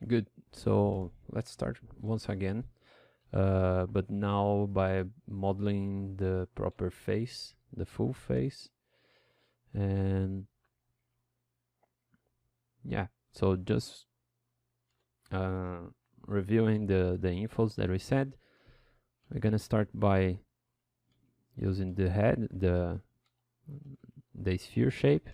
Good. So let's start once again, but now by modeling the proper face, the full face, and yeah. So just uh, reviewing the infos that we said. We're gonna start by using the head, the sphere shape,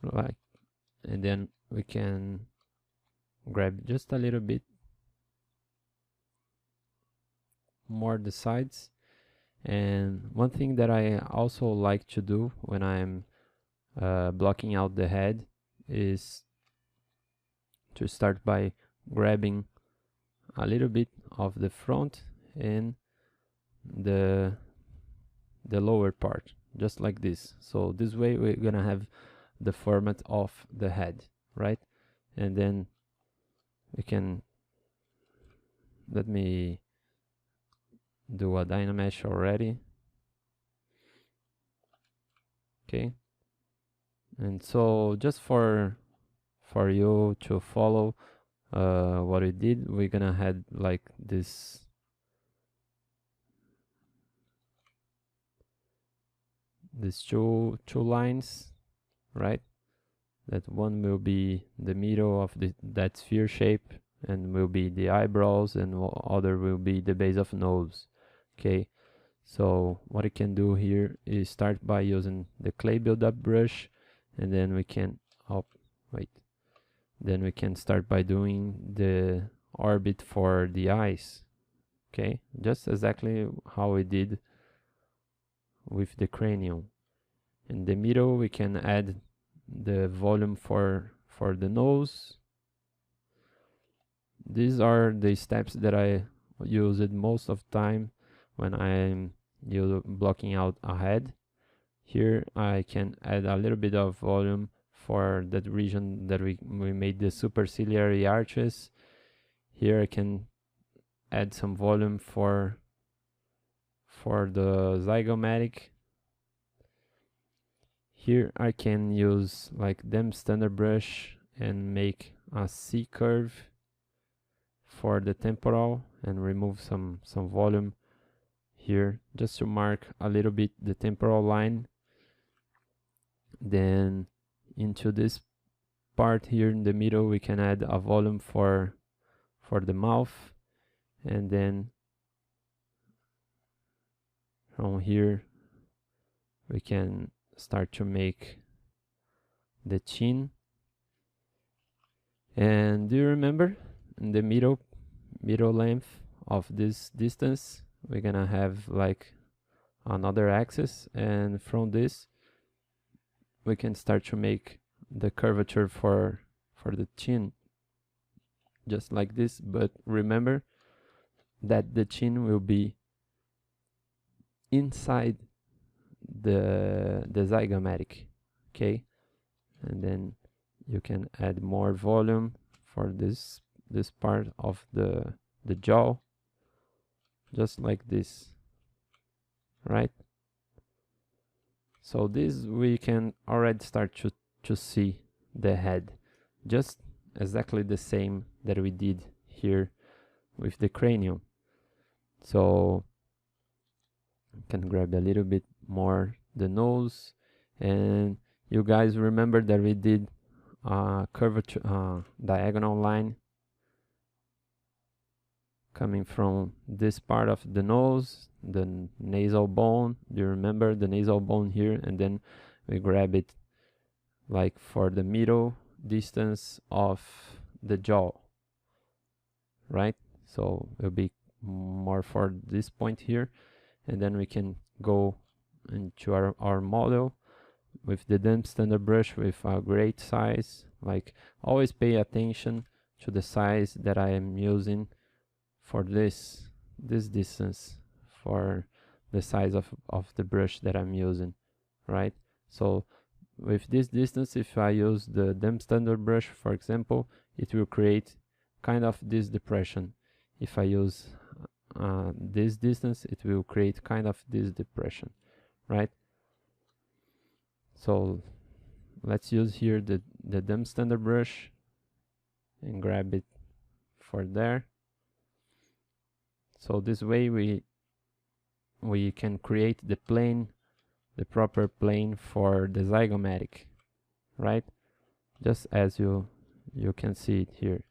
like, and then we can grab just a little bit more the sides. And one thing that I also like to do when I'm blocking out the head is to start by grabbing a little bit of the front and the lower part, just like this. So this way we're gonna have the format of the head, right? And then we can, let me do a Dynamesh already. Okay, and so just for you to follow what we did, we're gonna have like this these two lines, right? That one will be the middle of that sphere shape and will be the eyebrows, and other will be the base of nose. Okay, so what I can do here is start by using the clay build-up brush, and then we can then we can start by doing the orbit for the eyes. Okay, just exactly how we did with the cranium. In the middle we can add the volume for the nose. These are the steps that I use it most of the time when I'm blocking out a head. Here I can add a little bit of volume for that region that we made the superciliary arches. Here I can add some volume for the zygomatic. Here I can use like them standard brush and make a C curve for the temporal and remove some volume here just to mark a little bit the temporal line. Then into this part here in the middle we can add a volume for the mouth, and then from here we can start to make the chin. And do you remember in the middle length of this distance we're gonna have like another axis, and from this we can start to make the curvature for the chin, just like this. But remember that the chin will be inside the zygomatic. Okay, and then you can add more volume for this part of the jaw, just like this, right? So this we can already start to see the head, just exactly the same that we did here with the cranium. So you can grab a little bit more the nose, and you guys remember that we did a curvature diagonal line coming from this part of the nose, the nasal bone. Do you remember the nasal bone here? And then we grab it like for the middle distance of the jaw, right? So it'll be more for this point here, and then we can go into our model with the damp standard brush with a great size. Like, always pay attention to the size that I am using for this distance, for the size of the brush that I'm using, right? So with this distance, if I use the damp standard brush, for example, it will create kind of this depression. If I use this distance, it will create kind of this depression, right? So let's use here the dumb standard brush and grab it for there. So this way we can create the plane, the proper plane for the zygomatic, right? Just as you can see it here.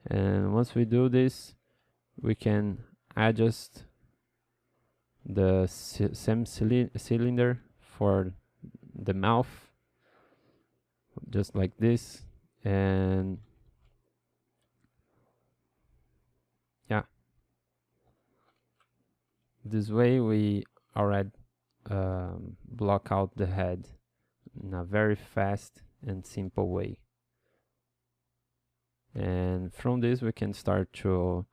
And once we do this, we can adjust the same cylinder for the mouth, just like this. And yeah, this way we already block out the head in a very fast and simple way. And from this we can start to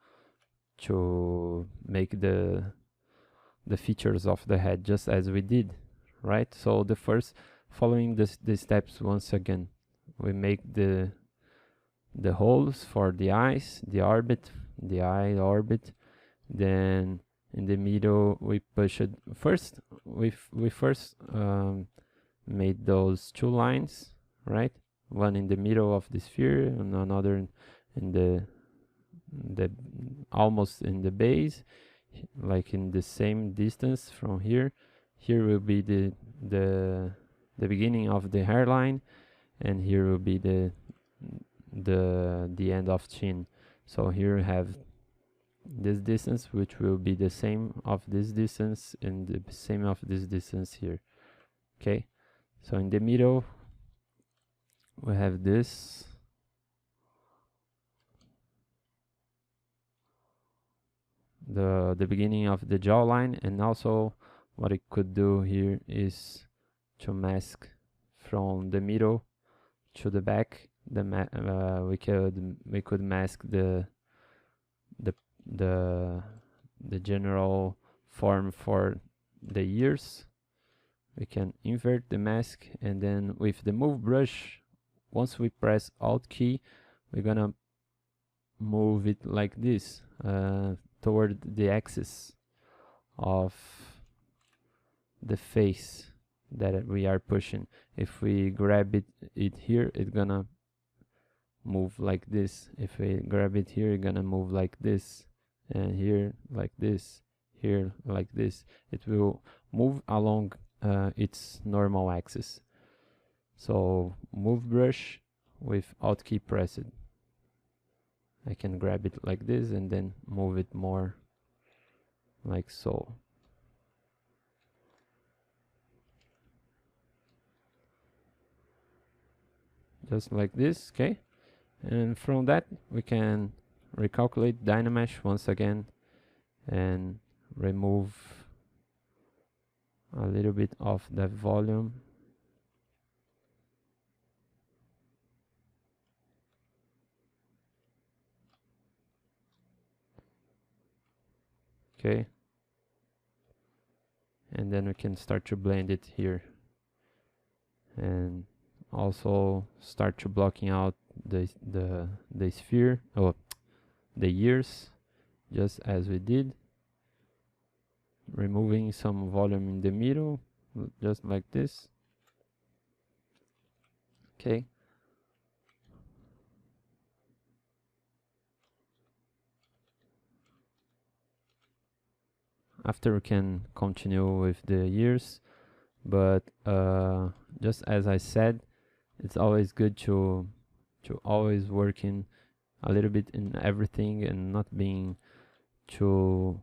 make the features of the head just as we did, right? So the first, following the steps once again, we make the holes for the eyes, the eye orbit. Then in the middle we push it first. We first made those two lines, right? One in the middle of the sphere and another in the almost in the base, like in the same distance from here. Here will be the beginning of the hairline, and here will be the end of chin. So here we have this distance, which will be the same of this distance and the same of this distance here. Okay, so in the middle we have this. The beginning of the jawline, and also what it could do here is to mask from the middle to the back. We could mask the general form for the ears. We can invert the mask, and then with the move brush, once we press Alt key, we're gonna move it like this toward the axis of the face that we are pushing. If we grab it here, it's gonna move like this. If we grab it here, it's gonna move like this, and here like this, here like this. It will move along its normal axis. So move brush with Alt key pressed. I can grab it like this and then move it more like so. Just like this, okay? And from that we can recalculate Dynamesh once again and remove a little bit of that volume. Okay, and then we can start to blend it here, and also start to blocking out the sphere, or the ears, just as we did, removing some volume in the middle, just like this. Okay. After we can continue with the ears, but just as I said, it's always good to always working a little bit in everything and not being too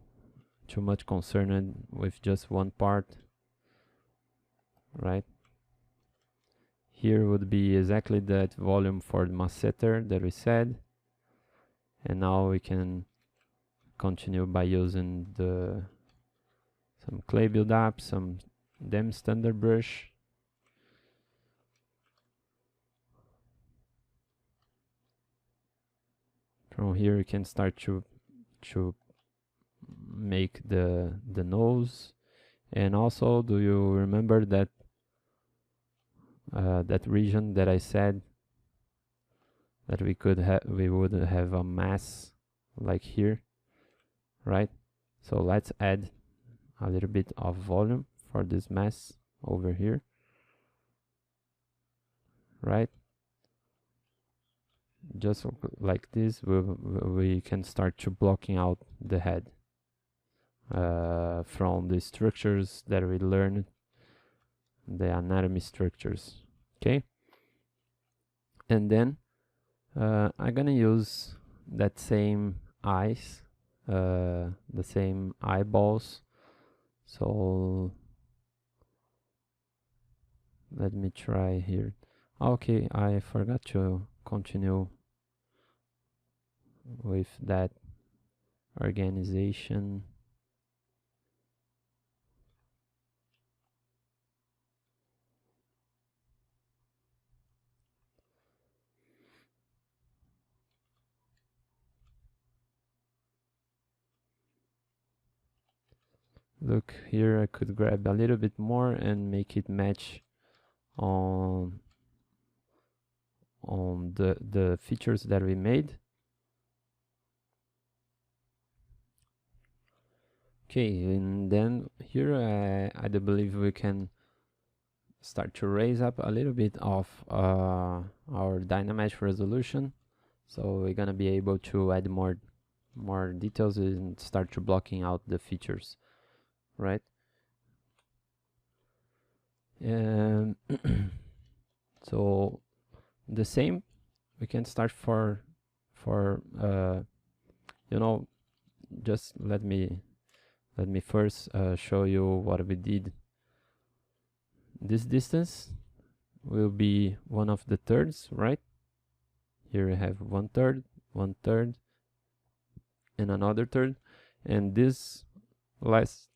much concerned with just one part, right? Here would be exactly that volume for the masseter that we said, and now we can continue by using some clay build-up, some dumb standard brush. From here you can start to make the nose. And also, do you remember that that region that I said that we would have a mass like here, right? So let's add a little bit of volume for this mass over here. right? Just like this, we can start to blocking out the head from the structures that we learned, the anatomy structures. Okay, and then I'm gonna use that same eyes, the same eyeballs. So let me try here. Okay, I forgot to continue with that organization. Look here, I could grab a little bit more and make it match on the features that we made. Okay, and then here I do believe we can start to raise up a little bit of our Dynamesh resolution, so we're gonna be able to add more details and start to blocking out the features, right? And so the same we can start for you know, just let me first show you what we did. This distance will be one of the thirds, right? Here we have 1/3, 1/3, and another third, and this last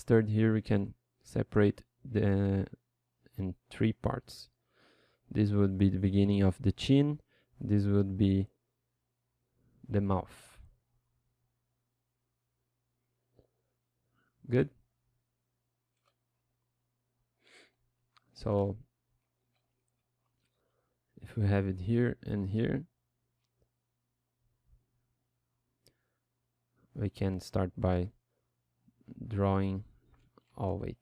third here we can separate the in 3 parts. This would be the beginning of the chin, this would be the mouth. Good. So if we have it here and here, we can start by drawing, oh wait,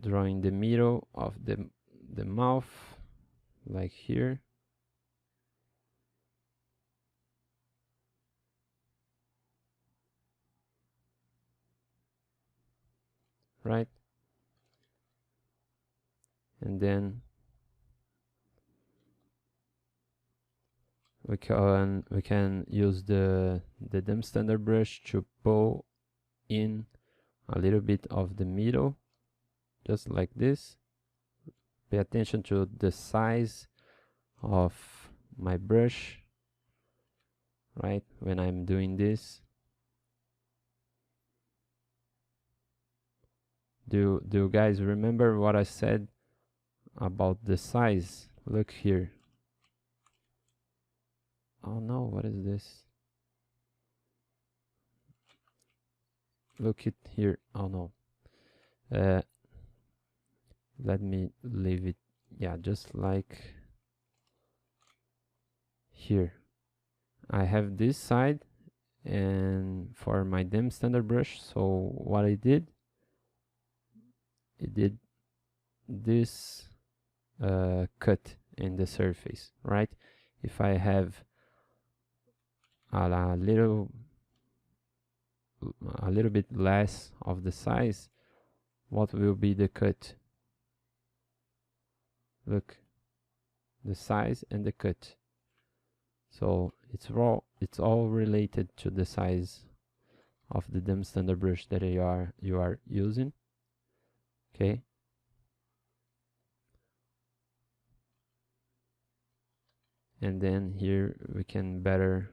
drawing the middle of the mouth, like here. Right? And then we can use the dim standard brush to pull in a little bit of the middle, just like this. Pay attention to the size of my brush, right, when I'm doing this. Do you guys remember what I said about the size? Look here. Oh no, what is this? Look it here. Oh no. Let me leave it, yeah, just like here. I have this side and for my dim standard brush, so what I did, it did this cut in the surface, right? If I have a little bit less of the size, what will be the cut? Look, the size and the cut. So it's all related to the size of the dim standard brush that you are using. Okay. And then here we can better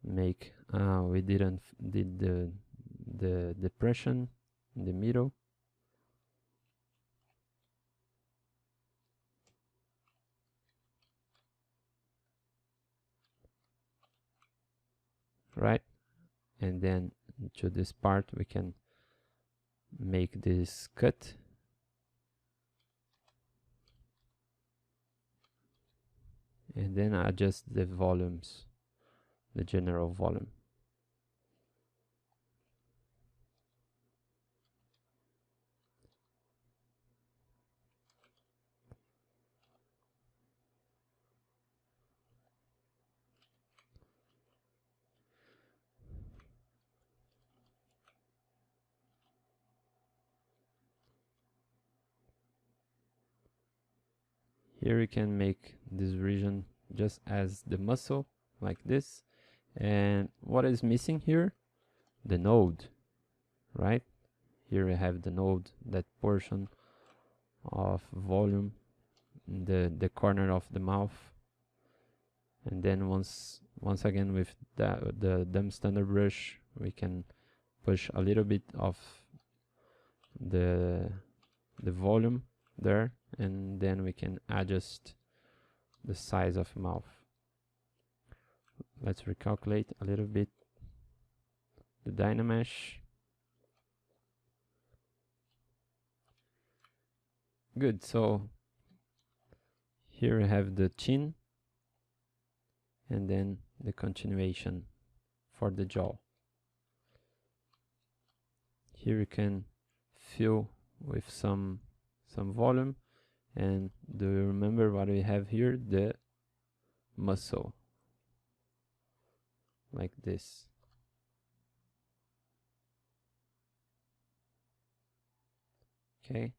make we did the depression in the middle. Right? And then to this part we can make this cut. And then adjust the volumes, the general volume. Here you can make this region just as the muscle, like this. And what is missing here? The node, right? Here we have the node, that portion of volume in the corner of the mouth. And then once again with the dumb standard brush, we can push a little bit of the volume there, and then we can adjust the size of mouth. Let's recalculate a little bit the Dynamesh. Good, so here we have the chin and then the continuation for the jaw. Here you can fill with some volume, and do you remember what we have here? The muscle, like this. Okay.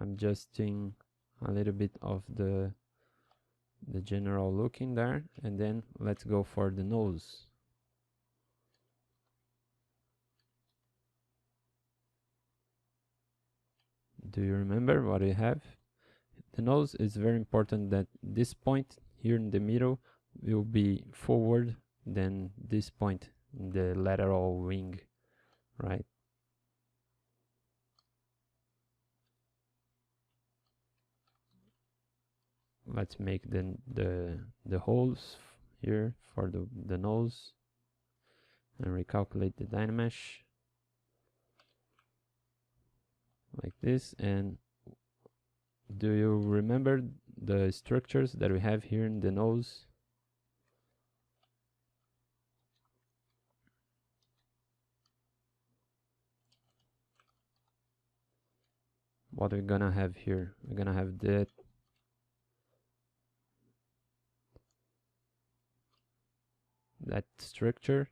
I'm adjusting a little bit of the general look in there, and then let's go for the nose. Do you remember what we have? The nose is very important, that this point here in the middle will be forward than this point in the lateral wing, right? Let's make the holes here for the nose and recalculate the Dynamesh like this. And do you remember the structures that we have here in the nose? What we're gonna have here? We're gonna have that structure.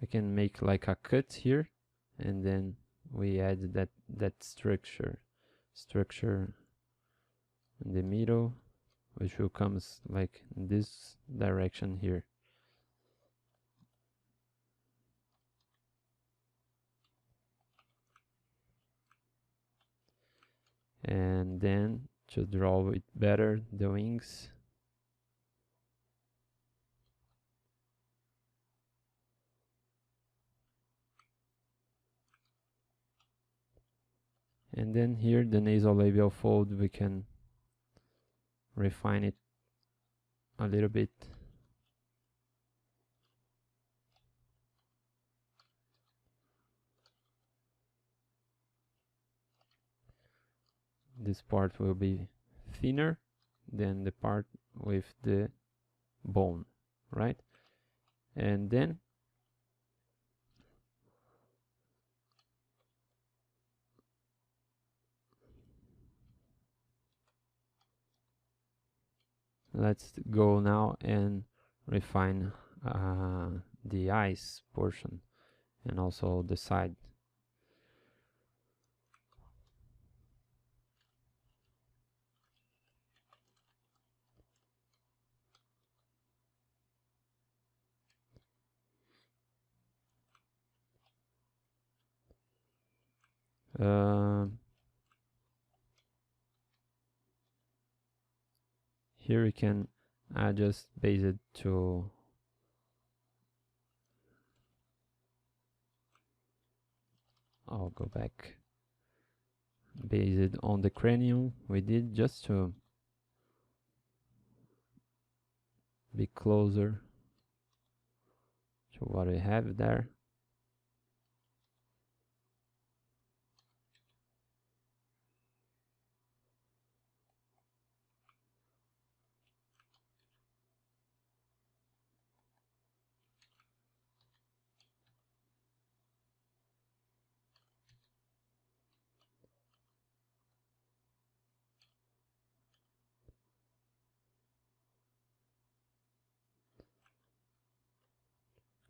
We can make like a cut here, and then we add that structure in the middle, which will come like in this direction here. And then to draw it better, the wings. And then here the nasolabial fold, we can refine it a little bit. This part will be thinner than the part with the bone, right? And then let's go now and refine the eyes portion and also the side. Here we can adjust based to I'll go back. Based on the cranium we did, just to be closer to what we have there.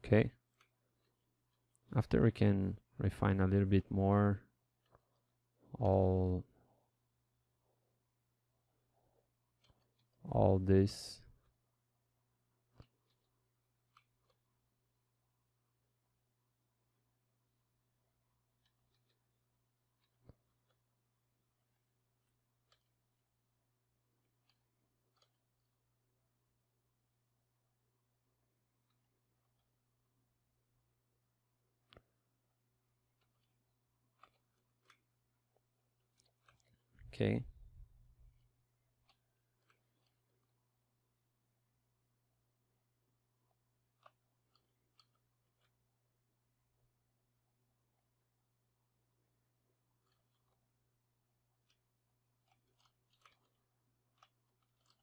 Okay. After we can refine a little bit more all this. Okay.